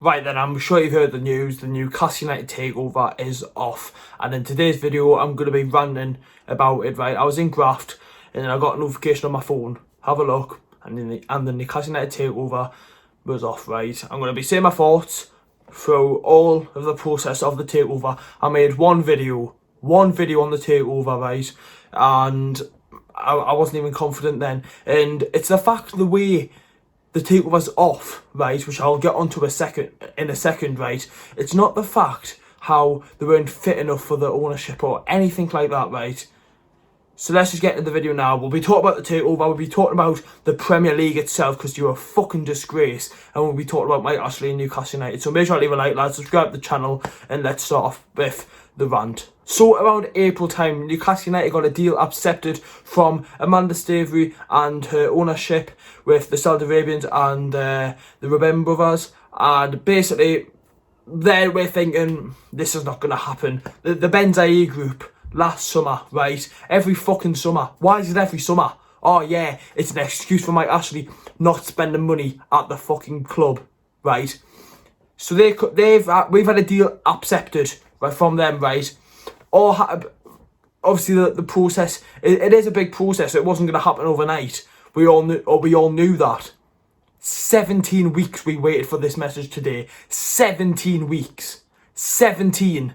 Right then, I'm sure you've heard the news. The Newcastle United takeover is off, and in today's video, I'm going to be ranting about it. Right, I was in graft, and then I got a notification on my phone. Have a look, and the Newcastle United takeover was off. Right, I'm going to be saying my thoughts through all of the process of the takeover. I made one video on the takeover, right, and I wasn't even confident then. And it's the fact the way the takeover's off, right, which I'll get onto in a second, right. It's not the fact how they weren't fit enough for the ownership or anything like that, right. So let's just get into the video now. We'll be talking about the takeover, we'll be talking about the Premier League itself, because you're a fucking disgrace, and we'll be talking about Mike Ashley and Newcastle United. So make sure to leave a like, lads, subscribe to the channel, and let's start off with the rant. So around April time, Newcastle United got a deal accepted from Amanda Staveley and her ownership with the Saudi Arabians and the Rabin brothers, and basically there we're thinking this is not going to happen. The Benzai group last summer, right? Every fucking summer. Why is it every summer? Oh yeah, it's an excuse for Mike Ashley not spending money at the fucking club, right? So we've had a deal accepted, right, from them, right? Obviously the process, it is a big process. So it wasn't going to happen overnight. We all knew that. 17 weeks we waited for this message today. 17 weeks. 17.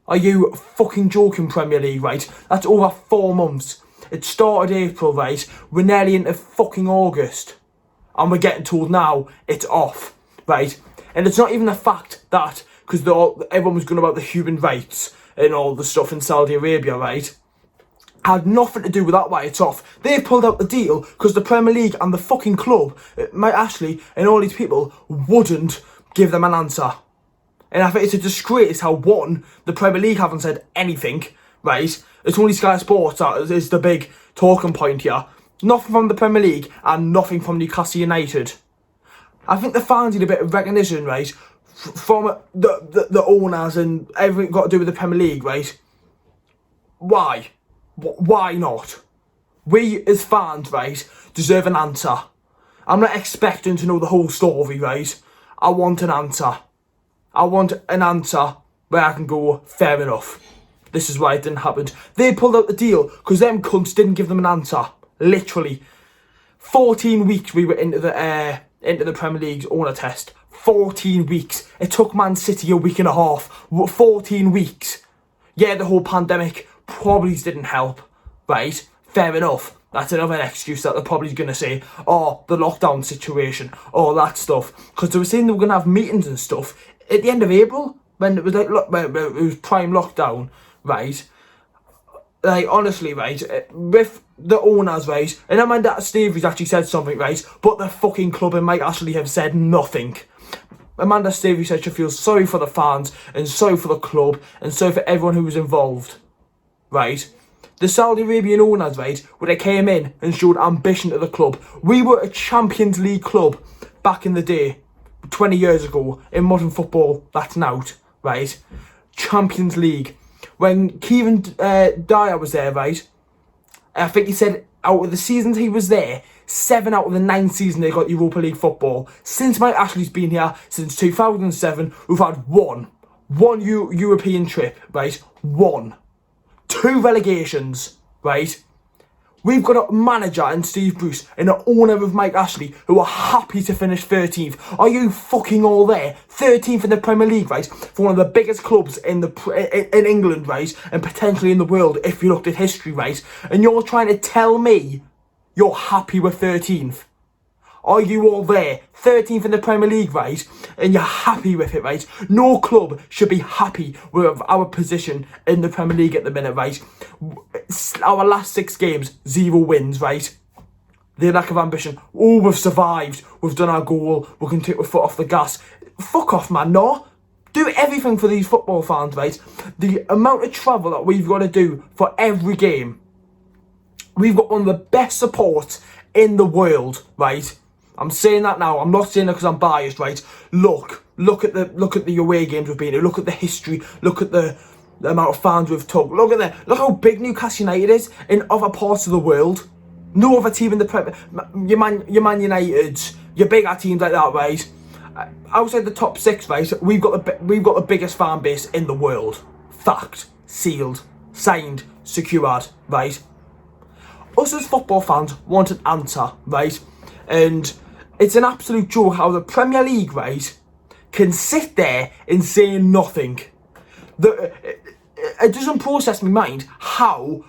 Are you fucking joking, Premier League, right? That's over 4 months. It started April, right? We're nearly into fucking August. And we're getting told now it's off, right? And it's not even the fact that, because everyone was going about the human rights and all the stuff in Saudi Arabia, right? Had nothing to do with that why it's off. They pulled out the deal because the Premier League and the fucking club, Mike Ashley and all these people, wouldn't give them an answer. And I think it's a disgrace how, one, the Premier League haven't said anything, right? It's only Sky Sports that is the big talking point here. Nothing from the Premier League and nothing from Newcastle United. I think the fans need a bit of recognition, right, from the owners and everything got to do with the Premier League, right? Why? Why not? We, as fans, right, deserve an answer. I'm not expecting to know the whole story, right? I want an answer. I want an answer where I can go, fair enough. This is why it didn't happen. They pulled out the deal because them cunts didn't give them an answer. Literally. 14 weeks we were into the Premier League's owner test. 14 weeks. It took Man City a week and a half. 14 weeks. Yeah, the whole pandemic probably didn't help, right? Fair enough. That's another excuse that they're probably going to say, oh, the lockdown situation, all that stuff. Because they were saying they were going to have meetings and stuff at the end of April, when it was like, look, when it was prime lockdown, right? Like, honestly, right, with the owners, right, and Amanda Staveley's actually said something, right, but the fucking club and Mike Ashley have said nothing. Amanda Staveley said she feels sorry for the fans and sorry for the club and sorry for everyone who was involved, right? The Saudi Arabian owners, right, when they came in and showed ambition to the club. We were a Champions League club back in the day, 20 years ago, in modern football. That's out, right? Champions League. When Kieran Dyer was there, right, I think he said out of the seasons he was there, 7 out of the 9 seasons they got Europa League football. Since Mike Ashley's been here, since 2007, we've had one European trip, right? 1. 2 relegations, right? We've got a manager in Steve Bruce and an owner of Mike Ashley who are happy to finish 13th. Are you fucking all there? 13th in the Premier League, right? For one of the biggest clubs in England, right? And potentially in the world if you looked at history, right? And you're trying to tell me you're happy with 13th? Are you all there? 13th in the Premier League, right? And you're happy with it, right? No club should be happy with our position in the Premier League at the minute, right? Our last 6 games, 0 wins, right? The lack of ambition. Oh, we've survived. We've done our goal. We can take our foot off the gas. Fuck off, man. No. Do everything for these football fans, right? The amount of travel that we've got to do for every game. We've got one of the best supports in the world, right? I'm saying that now. I'm not saying that because I'm biased, right? Look at the away games we've been to. Look at the history. Look at the amount of fans we've took. Look how big Newcastle United is in other parts of the world. No other team in the Premier. Your Man United, your bigger teams like that, right? outside the top 6, right, we've got the biggest fan base in the world. Fact. Sealed. Signed. Secured. Right. Us as football fans want an answer, right? And it's an absolute joke how the Premier League, right, can sit there and say nothing. It doesn't process my mind how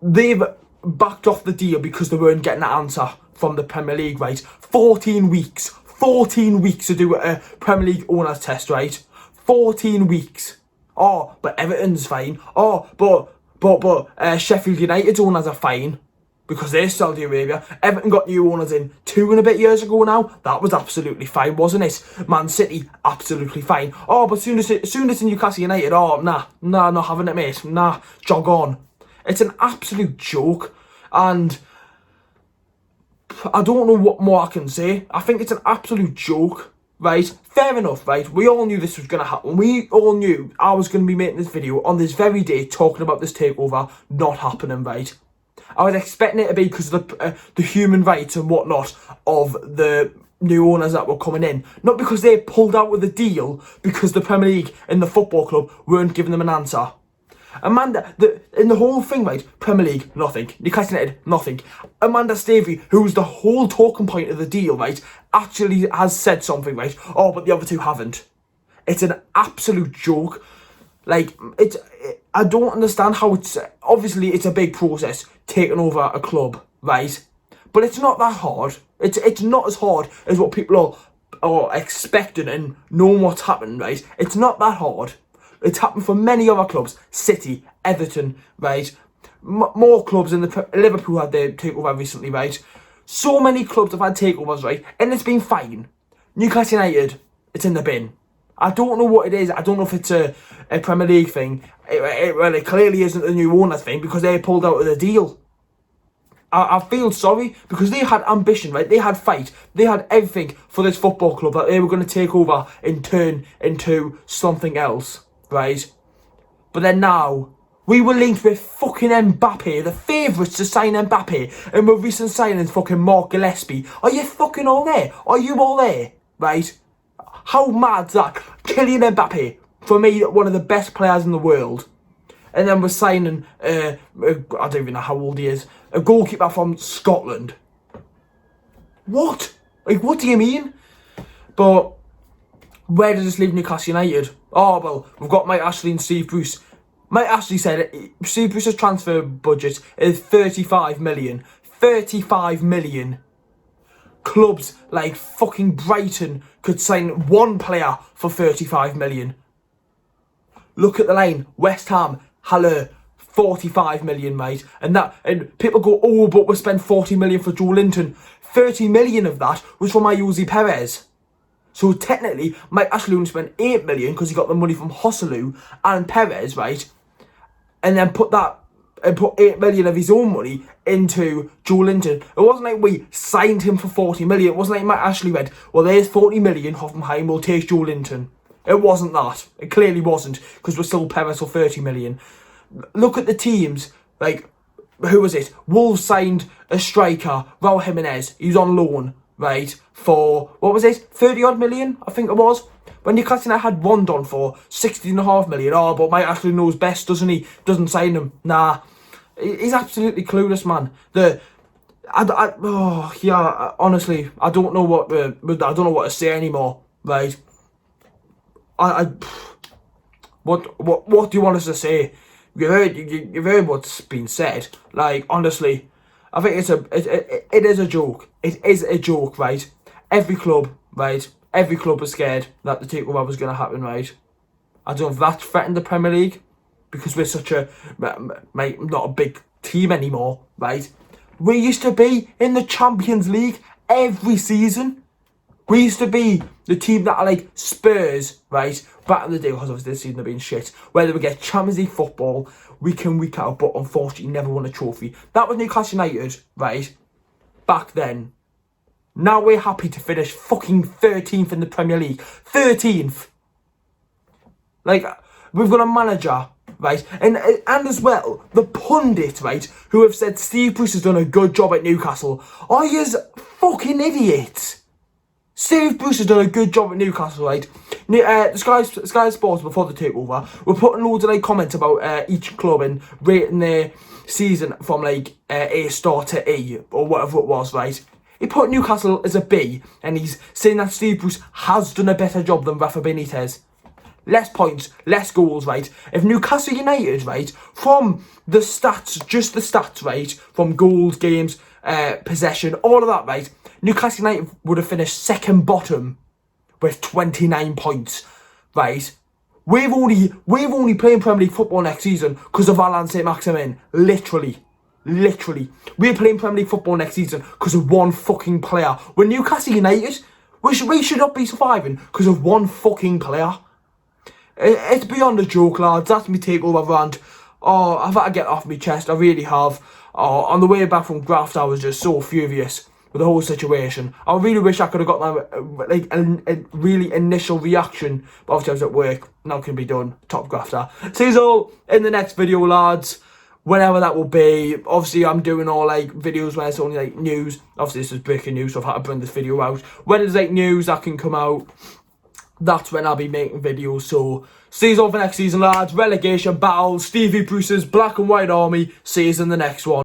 they've backed off the deal because they weren't getting an answer from the Premier League, right? 14 weeks to do a Premier League owners test, right? 14 weeks. Oh, but Everton's fine. Oh, but Sheffield United's owners are fine because they're Saudi Arabia. Everton got new owners in 2 and a bit years ago now. That was absolutely fine, wasn't it? Man City, absolutely fine. Oh, but soon as it's Newcastle United, oh, nah, not having it, mate. Nah, jog on. It's an absolute joke, and I don't know what more I can say. I think it's an absolute joke, right? Fair enough, right? We all knew this was going to happen. We all knew I was going to be making this video on this very day talking about this takeover not happening, right? I was expecting it to be because of the human rights and whatnot of the new owners that were coming in. Not because they pulled out with the deal because the Premier League and the football club weren't giving them an answer. Amanda, in the whole thing, right, Premier League, nothing. Newcastle United, nothing. Amanda Stavey, who was the whole talking point of the deal, right, actually has said something, right? Oh, but the other two haven't. It's an absolute joke. Like, I don't understand how it's... Obviously, it's a big process, taking over a club, right? But it's not that hard. It's not as hard as what people are expecting and knowing what's happening, right? It's not that hard. It's happened for many other clubs. City, Everton, right? More clubs in Liverpool had their takeover recently, right? So many clubs have had takeovers, right? And it's been fine. Newcastle United, it's in the bin. I don't know what it is. I don't know if it's a Premier League thing. Well, it clearly isn't a new owner thing because they pulled out of the deal. I feel sorry because they had ambition, right? They had fight. They had everything for this football club that they were going to take over and turn into something else. Right, but then now we were linked with fucking Mbappe, the favourites to sign Mbappe, and with recent signings fucking Mark Gillespie. Are you fucking all there? Are you all there? Right? How mad's that? Kylian Mbappe, for me, one of the best players in the world, and then we're signing I don't even know how old he is, a goalkeeper from Scotland. What? Like, what do you mean? But where does this leave Newcastle United? Oh, well, we've got Mike Ashley and Steve Bruce. Mike Ashley said Steve Bruce's transfer budget is 35 million. 35 million. Clubs like fucking Brighton could sign one player for 35 million. Look at the line. West Ham, Haller, 45 million, mate. And people go, oh, but we spent 40 million for Joe Linton. 30 million of that was for Mayuzi Perez. So technically, Mike Ashley only spent 8 million because he got the money from Hosselu and Perez, right? And then put 8 million of his own money into Joe Linton. It wasn't like we signed him for 40 million. It wasn't like Mike Ashley went, well, there's 40 million, Hoffenheim, we'll take Joe Linton. It wasn't that. It clearly wasn't because we're still Perez for 30 million. Look at the teams, like, who was it? Wolves signed a striker, Raul Jimenez. He was on loan. Right, for, what was it, 30 odd million, I think it was. When Newcastle had one done for 16.5 million. Oh, but Mike Ashley knows best, doesn't he? Doesn't sign him. Nah, he's absolutely clueless, man. Honestly, I don't know what to say anymore. Right, what do you want us to say? You've heard what's been said. Like, honestly, I think it is a joke. It is a joke, right? Every club, right? Every club was scared that the takeover was going to happen, right? I don't know if that threatened the Premier League because we're such not a big team anymore, right? We used to be in the Champions League every season. We used to be the team that are like Spurs, right? Back in the day, because obviously this season have been shit. Where they would get Champions League football week in, week out, but unfortunately never won a trophy. That was Newcastle United, right? Back then. Now we're happy to finish fucking 13th in the Premier League. 13th! Like, we've got a manager, right? And as well, the pundits, right, who have said Steve Bruce has done a good job at Newcastle. Are you fucking idiots? Steve Bruce has done a good job at Newcastle, right? The Sky Sports, before the takeover, were putting loads of like comments about each club and rating their season from like A star to E or whatever it was, right? He put Newcastle as a B, and he's saying that Steve Bruce has done a better job than Rafa Benitez. Less points, less goals, right? If Newcastle United, right, from the stats, just the stats, right, from goals, games, possession, all of that, right, Newcastle United would have finished second bottom with 29 points, right? We've only playing Premier League football next season because of Alan Saint-Maximin. Literally. We're playing Premier League football next season because of one fucking player. When Newcastle United, we should not be surviving because of one fucking player. It's beyond a joke, lads. That's me takeover rant. Oh, I've had to get off my chest. I really have. Oh, on the way back from Graft, I was just so furious with the whole situation. I really wish I could have got that, like, a really initial reaction. But obviously I was at work. Now it can be done. Top grafter. See you all in the next video, lads. Whenever that will be. Obviously I'm doing all like videos where it's only like news. Obviously this is breaking news, so I've had to bring this video out. When there's like news that can come out, that's when I'll be making videos. So see you all for next season, lads. Relegation battle, Stevie Bruce's Black and White Army. See you in the next one.